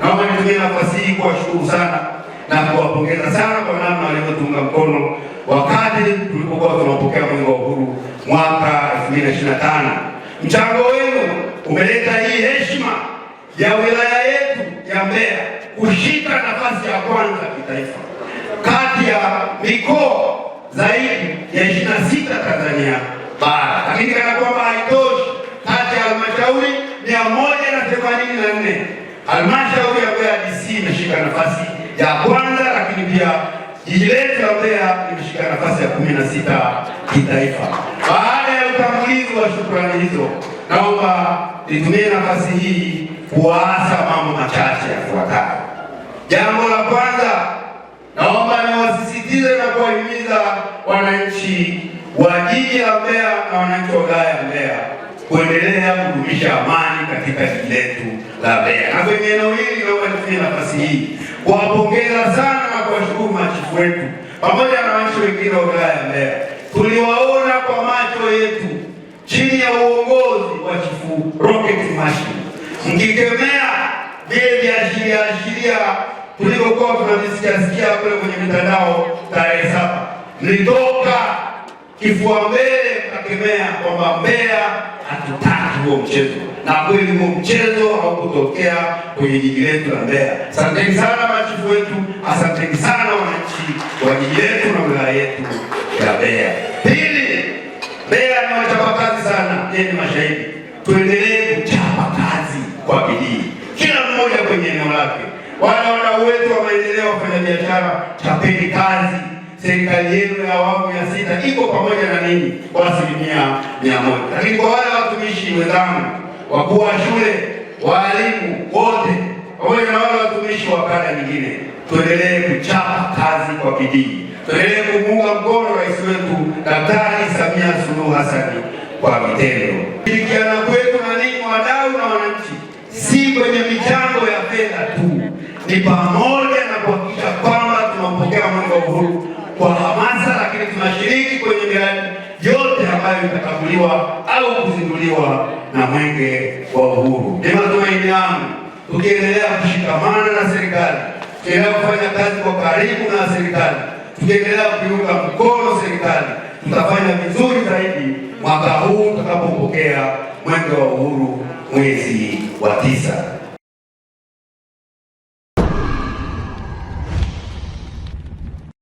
Naomba nitumie nafasi hii kuwashukuru sana na kuwapongeza sana kwa namna walivyotunga mkono wakati tulipokuwa tunapokea mwenge wa uhuru mwaka 2025. Mchango wenu umeleta hii heshima ya wilaya yetu ya Mbeya kushika nafasi ya kwanza kitaifa kati ya mikoa zaidi ya 26 Tanzania bara. Lakini kana kwamba haitoshi, kati ya halmashauri 184 halmashauri ya Mbeya DC imeshika nafasi ya kwanza, lakini pia jiji letu la Mbeya limeshika nafasi ya 16 kitaifa. Baada ya utangulizi wa shukrani hizo, naomba nitumie nafasi hii kuwaasa mambo machache yafuatayo. Jambo la kwanza, naomba niwasisitize na kuwahimiza wananchi wa jiji la Mbeya na wananchi wa wilaya ya Mbeya kuendelea kudumisha amani katika jiji letu la Mbeya. Na kwenye eneo hili naomba nitumie nafasi hii kuwapongeza sana na kuwashukuru machifu wetu pamoja na wananchi wengine wa wilaya ya Mbeya. Tuliwaona kwa macho yetu chini ya uongozi wa Chifu Rocket Mashi mkikemea vile viashiria tulivyokuwa tunavisikia kule kwenye mitandao tarehe 7. Mlitoka kifua mbele mkakemea kwamba Mbeya hatutaki huo mchezo, na kweli huo mchezo haukutokea kwenye jiji letu la Mbeya. Asanteni sana machifu wetu, asanteni sana wananchi wa jiji letu na wilaya yetu ya Mbeya. Pili, Mbeya ni wachapakazi sana, ni mashahidi. Tuendelee kuchapa kazi kwa bidii, kila mmoja kwenye eneo lake. Wale wadau wetu wa maendeleo, wafanya biashara, chapeni kazi. Serikali yenu ya awamu ya 6 iko pamoja na ninyi kwa 100%. Lakini kwa wale watumishi wenzangu, wakuu wa shule, walimu wote, pamoja na wale watumishi wa kada nyingine, tuendelee kuchapa kazi kwa bidii. Tuendelee kumuunga mkono rais wetu Daktari Samia Suluhu Hassan kwa vitendo. Shirikiana kwetu na ninyi wadau na wananchi si kwenye michango ya fedha tu, ni pamoja na kuhakikisha kwamba tunampokea mwenge wa uhuru kwa hamasa, lakini tunashiriki kwenye miradi yote ambayo itatambuliwa au kuzinduliwa na mwenge wa uhuru. Ni matumaini yangu tukiendelea kushikamana na serikali, tukiendelea kufanya kazi kwa karibu na serikali, tukiendelea kuiunga mkono serikali, tutafanya vizuri zaidi mwaka huu tutakapopokea mwenge wa uhuru mwezi wa 9.